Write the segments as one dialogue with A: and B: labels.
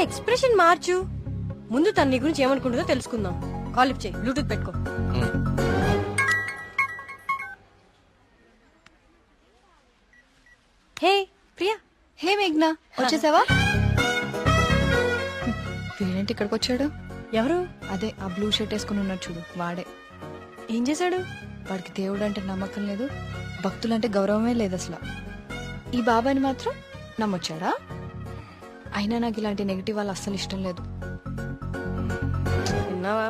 A: Expression మార్చు. ముందు తన నీ గురించి ఏమనుకుంటుందో తెలుసుకుందాం. కాల్ లిఫ్ట్ చేయి, బ్లూటూత్ పెట్టుకో. హే ప్రియా.
B: హే మేఘ్నా, వచ్చేసావా? వీడేంటి ఇక్కడికి వచ్చాడు?
A: ఎవరు?
B: అదే ఆ బ్లూ షర్ట్ వేసుకుని ఉన్నాడు చూడు, వాడే.
A: ఏం చేశాడు?
B: వాడికి దేవుడు అంటే నమ్మకం లేదు, భక్తులంటే గౌరవమే లేదు అసలు. ఈ బాబాని మాత్రం నమ్మొచ్చాడా? అయినా నాకు ఇలాంటి నెగిటివ్ వాళ్ళు అస్సలు ఇష్టం లేదు.
A: విన్నావా?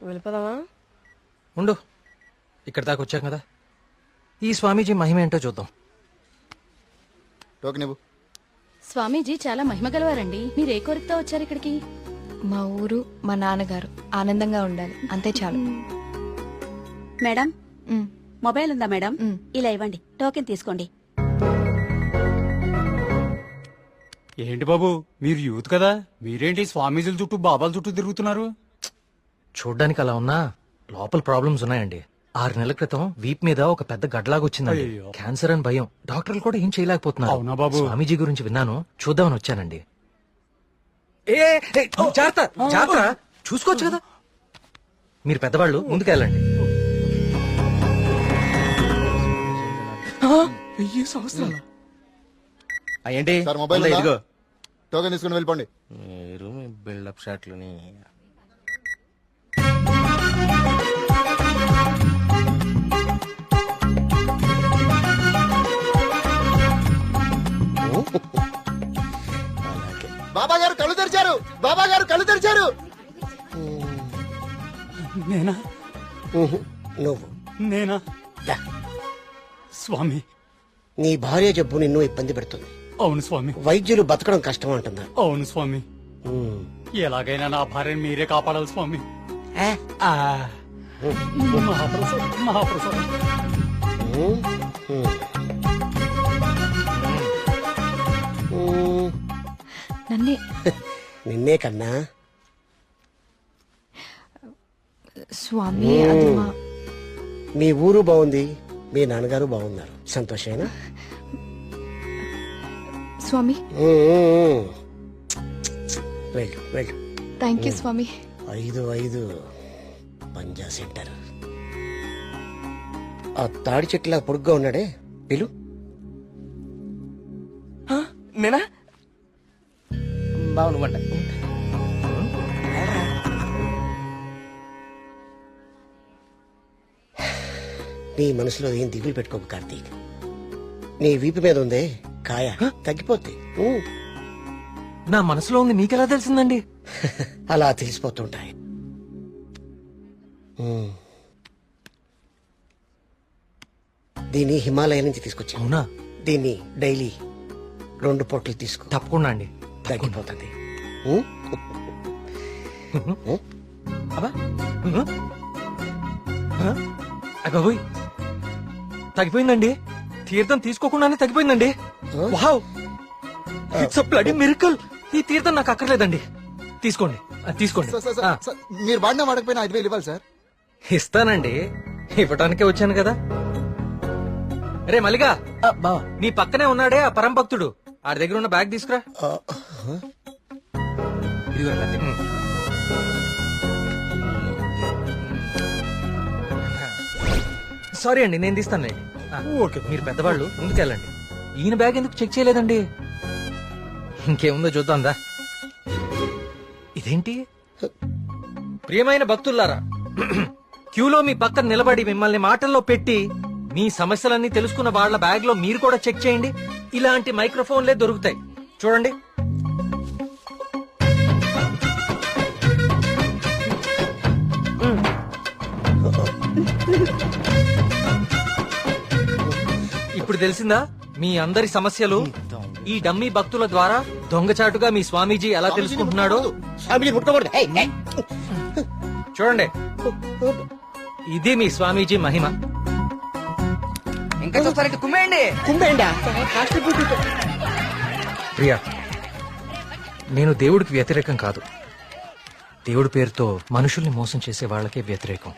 A: వెళ్ళిపోదామా?
C: ఉండు, ఇక్కడ దాకా వచ్చాం కదా, ఈ స్వామీజీ మహిమ ఏంటో చూద్దాం.
D: టోకెన్ ఇవ్వు.
E: స్వామీజీ చాలా మహిమ గలవారండి. మీరు ఏ కోరికతో వచ్చారు ఇక్కడికి?
B: మా ఊరు, మా నాన్నగారు ఆనందంగా ఉండాలి, అంతే చాలు.
F: మేడం,
B: ఉమ్,
F: మొబైల్ ఉందా మేడం?
B: ఉమ్.
F: ఇలా ఇవ్వండి, టోకెన్ తీసుకోండి.
G: ఏంటి బాబు, మీరు యూత్ కదా, మీరేంటి స్వామీజీల చుట్టూ బాబాల చుట్టూ తిరుగుతున్నారు?
C: చూడ్డానికి అలా ఉన్నా లోపల ప్రాబ్లమ్స్ ఉన్నాయండి. 6 నెలల క్రితం వీప్ మీద ఒక పెద్ద గడ్లాగా వచ్చిందండి.
G: అయ్యయ్యో.
C: క్యాన్సర్ అని భయం, డాక్టర్లు కూడా ఏం చేయలేకపోతున్నారు.
G: అవునా బాబు?
C: స్వామీజీ గురించి విన్నాను, చూద్దామని వచ్చానండి. జాగ్రత్త జాగ్రత్త, చూసుకోవచ్చు కదా. మీరు పెద్దవాళ్ళు, ముందుకెళ్ళండి.
G: 1000 సంవత్సరాలు.
C: ఏంటి
D: సార్ మొబైల్
C: ఉందా?
D: ఉందా?
C: ఇదిగో.
D: టోకెన్ తీసుకుని వెళ్ళిపోండి.
C: మీరు మీ బిల్డప్ షాట్లని.
D: బాబా గారు కళ్ళు తెరిచారు. బాబా గారు కళ్ళు తెరిచారు.
G: నేనా?
H: నువ్వు
G: నేనా?
H: దా.
G: స్వామి.
H: నీ భార్య జబ్బు నిన్ను ఇబ్బంది పెడుతుంది.
G: అవును స్వామి.
H: వైద్యులు బతకడం కష్టం అంటున్నారు.
G: అవును స్వామి.
H: ఉమ్.
G: ఎలాగైనా నా భార్యను మీరే కాపాడాలి స్వామి.
H: ఏ?
G: ఆ. మహాప్రసాదం, మహాప్రసాదం.
H: ఉమ్. ఉమ్. ఉమ్.
B: నన్నే.
H: నిన్నే కన్నా.
B: స్వామి, అది మా
H: మీ ఊరు బాగుంది, మీ నాన్నగారు బాగున్నారు, సంతోషేనా?
B: స్వామి.
H: ఉమ్. వెళ్ళు వెళ్ళు.
B: థ్యాంక్ యూ స్వామి.
H: 5 పంజా సెంటర్. ఆ తాడి చెట్టులా పొడుగ్గా ఉన్నాడే, పిలు.
C: నేనా? బాగుండ.
H: నీ మనసులో ఏం దిగులు పెట్టుకోకు కార్తీక్. నీ వీపు మీద ఉందే కాయ, తగ్గిపోద్ది.
C: నా మనసులో ఉంది మీకెలా తెలిసిందండి?
H: అలా తెలిసిపోతుంటాయి. దీన్ని హిమాలయ నుంచి తీసుకొచ్చా.
C: అవునా?
H: దీన్ని డైలీ 2 పొట్లు తీసుకో,
C: తప్పకుండా అండి,
H: తగ్గిపోతుంది.
C: అబ్బా. అబ్బోయ్, తగ్గిపోయిందండి. తీర్థం తీసుకోకుండానే తగ్గిపోయిందండి. Wow, it's a bloody miracle. ఈ తీర్థం నాకు అక్కర్లేదండి, తీసుకోండి తీసుకోండి.
D: సార్, సార్, సార్, సార్, మీరు వాడినా వాడకపోయినా 5,000 ఇవ్వాలి సార్.
C: ఇస్తానండి, ఇవ్వటానికే వచ్చాను కదా. రే మల్లిగా, నీ పక్కనే ఉన్నాడే ఆ పరం భక్తుడు, ఆడి దగ్గర ఉన్న బ్యాగ్ తీసుకురా. ఇదిగో రా. సారీ అండి, నేను తీస్తానులేండి.
G: ఓకే.
C: మీరు పెద్దవాళ్ళు, ముందుకెళ్ళండి. ఈయన బ్యాగ్ ఎందుకు చెక్ చేయలేదండి? ఇంకేముందో చూద్దాందా. ఇదేంటి? ప్రియమైన భక్తులారా, క్యూలో మీ పక్కన నిలబడి మిమ్మల్ని మాటల్లో పెట్టి మీ సమస్యలన్నీ తెలుసుకున్న వాళ్ళ బ్యాగ్ లో మీరు కూడా చెక్ చేయండి. ఇలాంటి మైక్రోఫోన్లే దొరుకుతాయి, చూడండి. ఇప్పుడు తెలిసిందా మీ అందరి సమస్యలు? ఈ డమ్మీ భక్తుల ద్వారా దొంగచాటుగా మీ స్వామీజీ ఎలా తెలుసుకుంటున్నాడో.
H: స్వామిని ముట్టుకోకూడదు. ఏయ్, ఏయ్.
C: చూడండి, ఇది మీ స్వామీజీ మహిమ.
I: ఇంకా చూస్తారంటే కుమ్మేయండి.
H: కుంభేండా?
C: ప్రియా, నేను దేవుడికి వ్యతిరేకం కాదు. దేవుడి పేరుతో మనుషుల్ని మోసం చేసే వాళ్ళకే వ్యతిరేకం.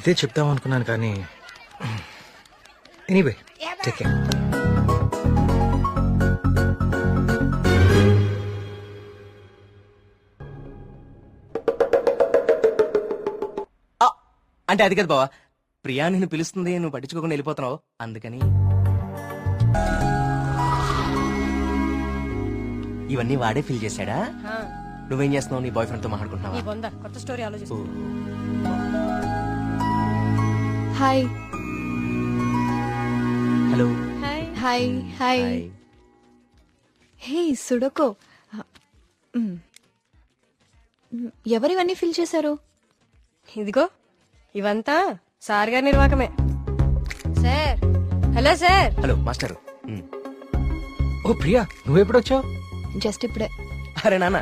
C: ఇదే చెప్దాం అనుకున్నాను కానీ ఎనీవే, టేక్ కేర్.
I: అంటే అది కదా బావా, ప్రియా నిన్ను పిలుస్తుంది, నువ్వు పట్టించుకోకుండా వెళ్ళిపోతున్నావు అందుకని. ఇవన్నీ వాడే ఫిల్ చేశాడా?
A: ఆ,
I: నువ్వేం చేస్తున్నావు? నీ బాయ్ ఫ్రెండ్ తో
A: నీ
I: మాట్లాడుకుంటున్నావా?
A: బొంద కొత్త స్టోరీ ఆలోచిస్తా.
B: Hi
I: hello.
B: Hi hi. Hey సుడకో, ఎవరివన్నీ ఫిల్ చేశారు?
A: ఇదిగో ఇవంతా సార్ గారి నిర్వాకమే. Sir, hello sir.
I: Hello master.
C: Oh Priya, నువ్వెప్పుడొచ్చావు?
B: జస్ట్ ఇప్పుడే.
I: అరే నాన్న,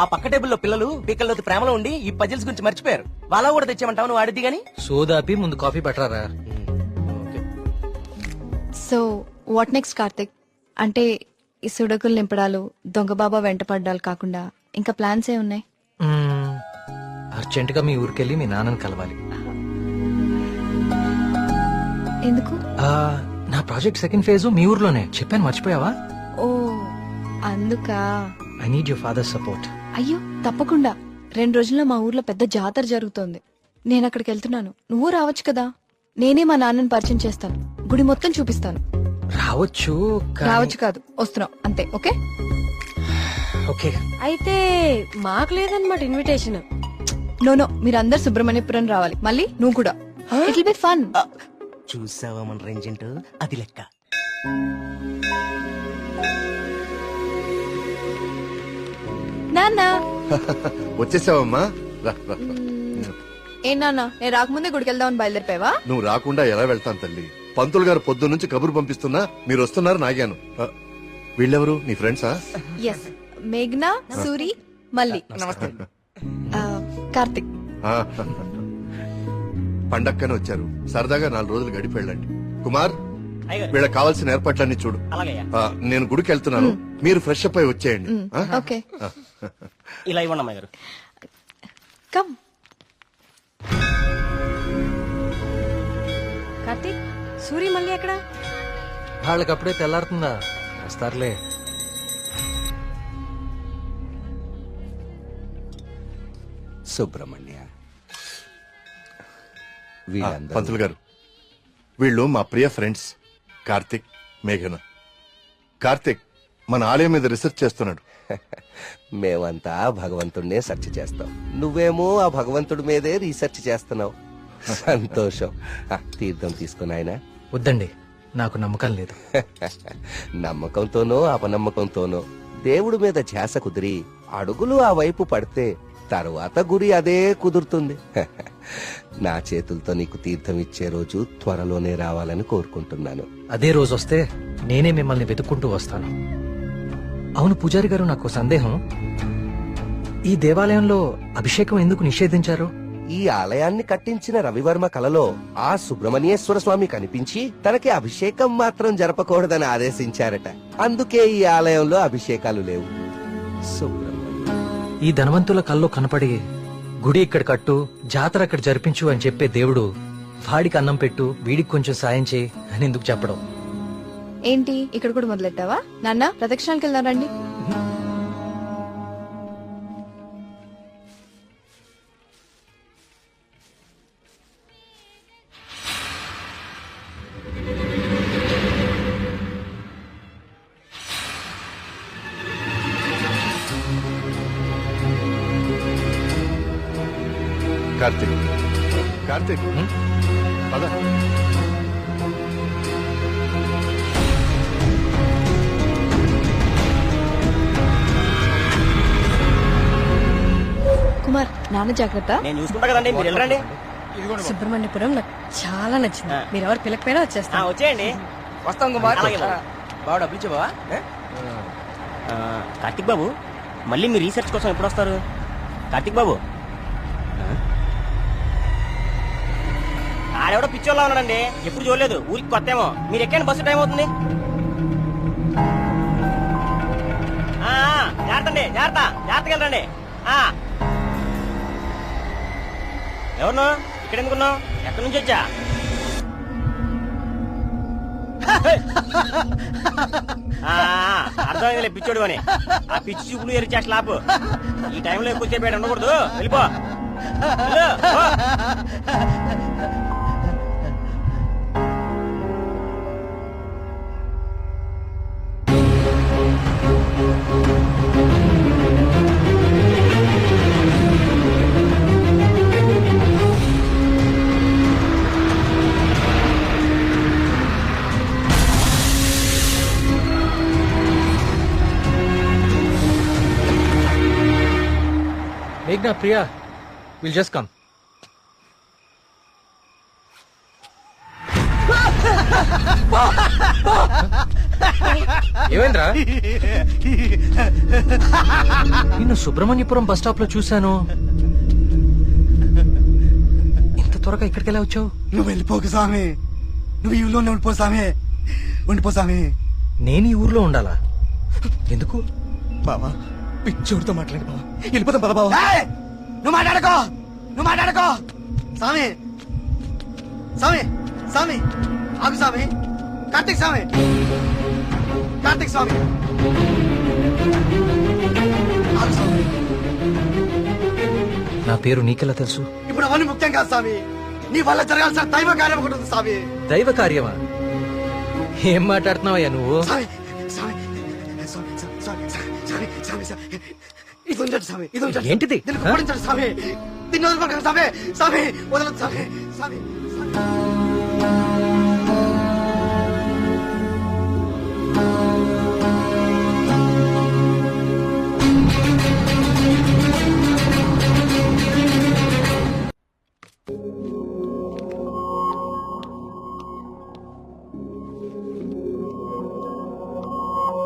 I: ఆ పక్క టేబుల్లో పిల్లలు పీకల్లోకి ప్రేమలో ఉండి ఈ పజిల్స్ గురించి మర్చిపోయారు. వాళ్ళ కూడా తెచ్చామంటావు, నువ్వు ఆడిద్ది గాని.
C: సోదాపి ముందు కాఫీ పట్టరారా.
B: So what next Karthik? అంటే ఈ సుడకులు నింపడాలు, దొంగ బాబా వెంట పడ్డాలు కాకుండా ఇంకా ప్లాన్స్ ఏ ఉన్నాయి?
C: అర్జెంట్ గా మీ ఊరికెళ్ళి మీ నాన్నని కలవాలి.
B: ఎందుకు?
C: నా ప్రాజెక్ట్ సెకండ్ ఫేజ్ మీ ఊర్లోనే, చెప్పాను మర్చిపోయావా?
B: ఓ అందుకా.
C: I need your father support.
B: అయ్యో తప్పకుండా. 2 రోజుల్లో మా ఊర్లో పెద్ద జాతర జరుగుతోంది. నేను అక్కడికి వెళ్తున్నాను, నువ్వు రావచ్చు కదా. నేనే మా నాన్నని పరిచయం చేస్తాను, గుడి మొత్తం చూపిస్తాను.
C: రావచ్చు
B: రావచ్చు కాదు, వస్తున్నావు అంతే. Okay
C: okay.
A: అయితే మాకు లేదన్నమాట ఇన్విటేషన్.
B: నో మీరందరు సుబ్రహ్మణ్యపురం రావాలి, మళ్ళీ నువ్వు కూడా. It will be fun.
I: చూసావా మన రేంజ్ ఏంటో, అది లెక్క.
B: నాన్న
J: వచ్చేసావమ్మా, రా, రా.
B: ఏ నాన్న, నేను రాకముందే గుడికి వెళ్దామని బయలుదేరిపోయావా?
J: నువ్వు రాకుండా ఎలా వెళ్తాను తల్లి? పంతులు గారు పొద్దున్న నుంచి కబురు పంపిస్తున్నా మీరు వస్తున్నారు నాగాను. వీళ్ళెవరు నీ ఫ్రెండ్సా?
B: ఎస్, మేఘ్నా, సూరి, మల్లి. కార్తిక్.
J: ఆ, పండక్కనే వచ్చారు, సరదాగా 4 రోజులు గడిపి వెళ్ళండి. కుమార్, వీళ్ళకి కావాల్సిన ఏర్పాట్లన్నీ చూడు. నేను గుడికి వెళ్తున్నాను, మీరు ఫ్రెష్ అప్ అయి వచ్చేయండి.
B: ఓకే,
I: ఇలా ఇవ్వండి అమ్మాయి గారు.
B: కమ్.
A: కార్తీక్, సూరి మళ్ళీ ఎక్కడ?
C: వాళ్ళకి అప్పుడే తెల్లారుతుందా? వస్తారులే.
I: సుబ్రహ్మణ్య,
J: పంతులు గారు, వీళ్ళు మా ప్రియ ఫ్రెండ్స్ కార్తిక్, మేఘన. కార్తిక్ మన ఆలయం మీద రీసెర్చ్ చేస్తున్నాడు.
I: మేమంతా భగవంతుడినే సెర్చ్ చేస్తాం, నువ్వేమో ఆ భగవంతుడి మీదే రీసెర్చ్ చేస్తున్నావు. సంతోషం. తీర్థం తీసుకుని ఆయన.
C: వద్దండి, నాకు నమ్మకం లేదు.
I: నమ్మకంతోనో అపనమ్మకంతోనో దేవుడి మీద ధ్యాస కుదిరి అడుగులు ఆ వైపు పడితే తరువాత గురి అదే కుదురుతుంది. నా చేతులతో నీకు తీర్థం ఇచ్చే రోజు త్వరలోనే రావాలని కోరుకుంటున్నాను.
C: అదే రోజు వస్తే నేనే మిమ్మల్ని వెతుక్కుంటూ వస్తాను. అవును పూజారి గారు, నాకు సందేహం. ఈ దేవాలయంలో అభిషేకం ఎందుకు నిషేధించారు?
I: ఈ ఆలయాన్ని కట్టించిన రవివర్మ కలలో ఆ సుబ్రహ్మణ్యేశ్వర స్వామి కనిపించి తనకి అభిషేకం మాత్రం జరపకూడదని ఆదేశించారట. అందుకే ఈ ఆలయంలో అభిషేకాలు లేవు.
C: ఈ ధనవంతుల కల్లో కనపడి గుడి ఇక్కడ కట్టు, జాతర అక్కడ జరిపించు అని చెప్పే దేవుడు వాడికి అన్నం పెట్టు, వీడికి కొంచెం సాయం చేయి అని ఎందుకు చెప్పడం?
B: ఏంటి ఇక్కడ కూడా మొదలెట్టావా? నాన్న ప్రదక్షిణాలకు వెళ్దాం రండి.
J: కార్తిక్, కార్తిక్ పద.
B: కుమార్, నాన్న జాగ్రత్త.
I: నేను చూసుకుంటా కదండి, మీరు వెళ్ళండి.
A: సుబ్రహ్మణ్యపురం నాకు చాలా నచ్చింది. మీరు ఎవరు పిలకపోయినా వచ్చేస్తా.
I: వచ్చేయండి. వస్తాం కుమార్. బాబు డబ్బులు ఇచ్చావా? కార్తిక్ బాబు, మళ్ళీ మీ రీసెర్చ్ కోసం ఎప్పుడు వస్తారు? కార్తిక్ బాబు, ఆడెవడో పిచ్చోళ్ళ ఉన్నాడండి, ఎప్పుడు చూడలేదు, ఊరికి కొత్తేమో. మీరు ఎక్కండి, బస్సు టైం అవుతుంది. జాగ్రత్త అండి, జాగ్రత్తగా వెళ్ళండి. ఎవరు ఇక్కడ ఎందుకున్నావు? ఎక్కడి నుంచి వచ్చా? అర్థమైందిలే పిచ్చోడు అని. ఆ పిచ్చి చూపులు ఎరిచేస్తా లాపు. ఈ టైంలో ఎక్కువ సేపు ఉండకూడదు, వెళ్ళిపో.
C: మేఘ్నా, ప్రియా, విల్ జస్ట్ కమ్. ఏమైందిరా? నిన్ను సుబ్రహ్మణ్యపురం బస్ స్టాప్ లో చూశాను. ఇంత త్వరగా ఇక్కడికి ఎలా వచ్చావు?
K: నువ్వు వెళ్ళిపోకు స్వామి, నువ్వు ఈ ఊళ్ళోనే ఉండిపో స్వామి, ఉండిపో స్వామి.
C: నేను ఈ ఊర్లో ఉండాలా? ఎందుకు?
K: బావా పిచ్చోడితో మాట్లాడి బావా, వెళ్ళిపోతాం పద బావా. నువ్వు మాట్లాడుకో, నువ్వు మాట్లాడుకో స్వామి. స్వామి స్వామి ఆగు స్వామి. కార్తీక్ స్వామి, కార్తీక్ స్వామి ఆగు స్వామి.
C: నా పేరు నీకెలా తెలుసు?
K: ఇప్పుడు అవన్నీ ముఖ్యం కాదు స్వామి, నీ వల్ల జరగాల్సిన దైవ కార్యం ఒకటి ఉంది స్వామి.
C: దైవ కార్యమా? ఏం మాట్లాడుతున్నావయ్యా నువ్వు?
K: స్వామి స్వామి స్వామి స్వామి స్వామి స్వామి స్వామి ఇది ఉంచండి స్వామి, ఇది ఉంచండి.
C: ఏంటిది?
K: దీనికి ఓడించండి స్వామి, దీన్ని వదులుకోండి స్వామి, స్వామి వదలదు స్వామి, స్వామి.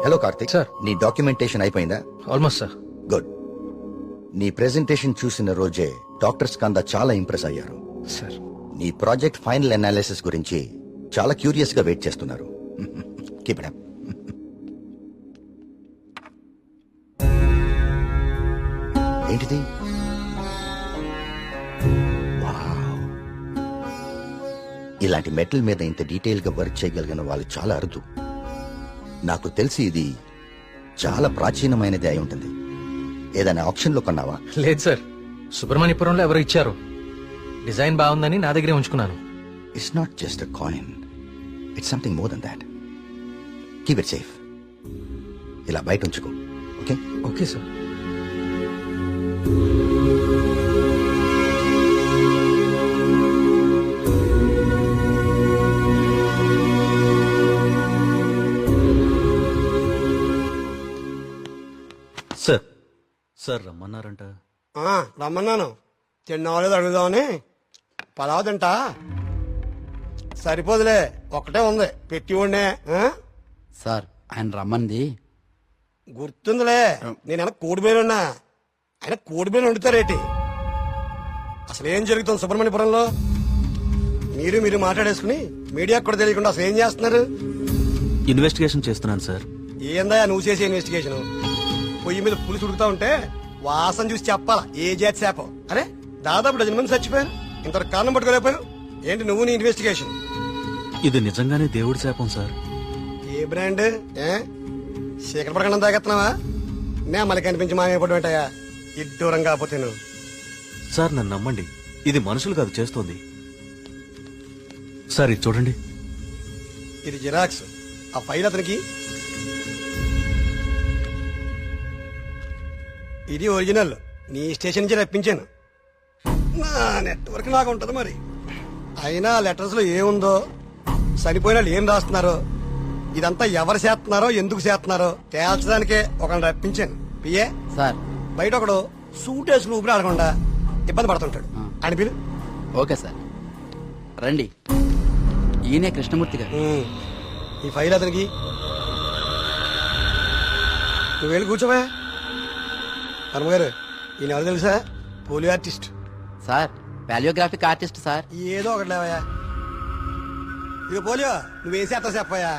L: Hello Karthik
C: sir.
L: నీ డాక్యుమెంటేషన్ అయిపోయిందా?
C: Almost sir.
L: గుడ్. నీ ప్రెజెంటేషన్ చూసిన రోజే డాక్టర్స్ కందా చాలా ఇంప్రెస్ అయ్యారు.
C: సార్,
L: నీ ప్రాజెక్ట్ ఫైనల్ అనాలిసిస్ గురించి చాలా క్యూరియస్ గా వెయిట్ చేస్తున్నారు. Keep it up. ఏంటిది? వావ్. ఇలాంటి మెటల్ మీద ఇంత డీటెయిల్ గా వర్క్ చేయగలిగిన వాళ్ళు చాలా అరుదు. నాకు తెలిసి ఇది చాలా ప్రాచీనమైనది అయి ఉంటుంది. ఏదైనా ఆప్షన్ లో కొన్నావా?
C: లేదు సార్, సుబ్రహ్మణ్యపురంలో ఎవరు ఇచ్చారు. డిజైన్ బాగుందని నా దగ్గరే ఉంచుకున్నాను.
L: It's not just a coin, it's something more than that. Keep it safe. ఇలా బయట ఉంచుకో. Okay?
C: Okay sir.
G: Sir sir రమ్మన్నారంట.
K: రమ్మన్నాను, తిన్నవాళ్ళేది అడుగుదామని. పలావ్ తింటా? సరిపోదులే, ఒక్కటే ఉంది పెట్టి ఉండే.
G: సార్ ఆయన రమ్మంది.
K: గుర్తుందిలే, నేను కోడిబేలున్నా, ఆయన కోడిబేలు వండుతారేటి? అసలు ఏం జరుగుతుంది సుబ్రహ్మణ్యపురంలో? మీరు మాట్లాడేసుకుని మీడియాకు కూడా తెలియకుండా అసలు ఏం చేస్తున్నారు?
G: ఇన్వెస్టిగేషన్ చేస్తున్నాను సార్.
K: ఏందా నువ్వు చేసే ఇన్వెస్టిగేషన్? పొయ్యి మీద పులుసు ఉడుకుతా ఉంటే వాసన చూసి చెప్పాలా ఏ జాతి శాపం? అరే దాదాపు డజన్ మంది చచ్చిపోయారు, ఇంతవరకు కారణం పట్టుకోలేకపోయావు. ఏంటి నువ్వు నీ ఇన్వెస్టిగేషన్?
G: ఇది నిజంగానే దేవుడి శాపం సార్.
K: ఏ బ్రాండ్? శేఖర పడకుండా తాగెత్తున్నావా? నే మళ్ళీ కనిపించి మాయపడడం ఏంటయా? ఇడ్డూరం కాకపోతే నువ్వు.
G: సార్ నన్ను నమ్మండి, ఇది మనుషులు కాదు చేస్తోంది. సార్ ఇది చూడండి.
K: ఇది జిరాక్స్. ఆ ఫైల్ అతనికి. ఇది ఒరిజినల్, నీ స్టేషన్ నుంచి రప్పించాను. నా నెట్వర్క్ నాకు ఉంటది మరి. అయినా లెటర్స్ లో ఏముందో, చనిపోయిన వాళ్ళు ఏం రాస్తున్నారో, ఇదంతా ఎవరు చేస్తున్నారో ఎందుకు చేస్తున్నారో తేల్చడానికే ఒకరిని రప్పించాను. పిఏ
G: సార్
K: బయట ఒకడు సూట్ వేసుకుని ఊపిరి ఆడకుండా ఇబ్బంది పడుతుంటాడు. అని పిలు.
G: ఓకే సార్ రండి. ఈయనే కృష్ణమూర్తి గారు.
K: ఈ ఫైల్ అతనికి. నువ్వు వెళ్ళి కూర్చోవా. కర్మగారు, ఈయన ఎవరు తెలుసా? Polio artist
G: sir. Paleographic artist sir.
K: ఏదో ఒకటి లేవయా. ఇక పోలియో నువ్వేం చేస్తా చెప్పయా.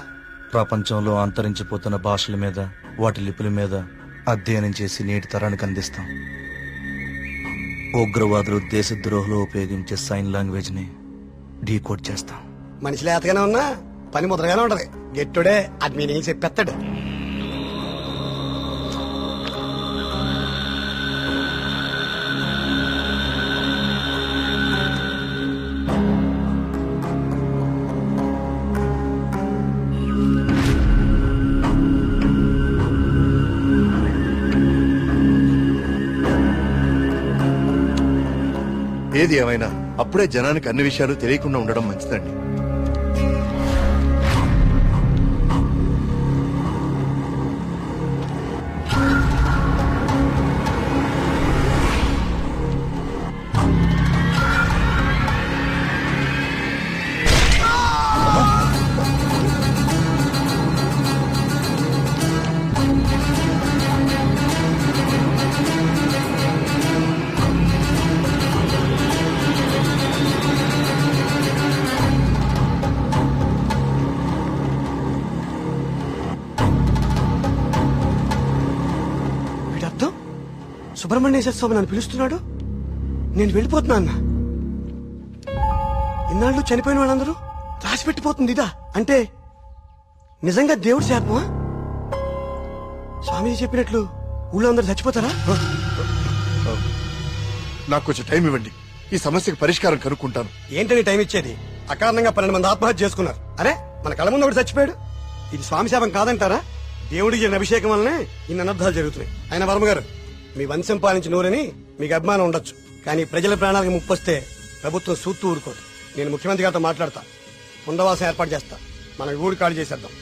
M: ప్రపంచంలో అంతరించిపోతున్న భాషల మీద, వాటి లిపుల మీద అధ్యయనం చేసి నేటి తరానికి అందిస్తాం. ఉగ్రవాదులు దేశద్రోహులు ఉపయోగించే సైన్ లాంగ్వేజ్ ని డీకోడ్ చేస్తాం.
K: మనిషి లేతగానే ఉన్నా పని ముద్రగానే ఉంటది. గెట్టుడే అది మీనింగ్ చెప్పేస్తాడు.
J: ఏది ఏమైనా అప్పుడే జనానికి అన్ని విషయాలు తెలియకుండా ఉండడం మంచిదండి.
K: వీడర్థం సుబ్రహ్మణ్యేశ్వర స్వామి నన్ను పిలుస్తున్నాడు. నేను వెళ్ళిపోతున్నా అన్న. ఇన్నాళ్ళు చనిపోయిన వాళ్ళందరూ రాసి పెట్టిపోతుంది ఇదా అంటే నిజంగా దేవుడి శాపమా? స్వామీజీ చెప్పినట్లు ఊళ్ళో అందరూ చచ్చిపోతారా?
J: నాకు కొంచెం టైం ఇవ్వండి, ఈ సమస్యకు పరిష్కారం కనుక్కుంటాను.
K: ఏంటని టైం ఇచ్చేది? అకారణంగా 12 మంది ఆత్మహత్య చేసుకున్నారు. అరే మన కళ్ళ ముందు ఒకటి చచ్చిపోయాడు. ఇది స్వామి శాపం కాదంటారా? దేవుడికి జరిగిన అభిషేకం వల్లనే ఇన్ని అనర్థాలు జరుగుతున్నాయి. ఆయన వర్మ గారు, మీ వంశం పాలించి నూరని మీకు అభిమానం ఉండొచ్చు, కానీ ప్రజల ప్రాణాలకు ముప్పొస్తే ప్రభుత్వం సూత్తూ ఊరుకోదు. నేను ముఖ్యమంత్రి గారితో మాట్లాడతా, పునరావాసం ఏర్పాటు చేస్తా. మన ఊరు ఖాళీ చేసేద్దాం.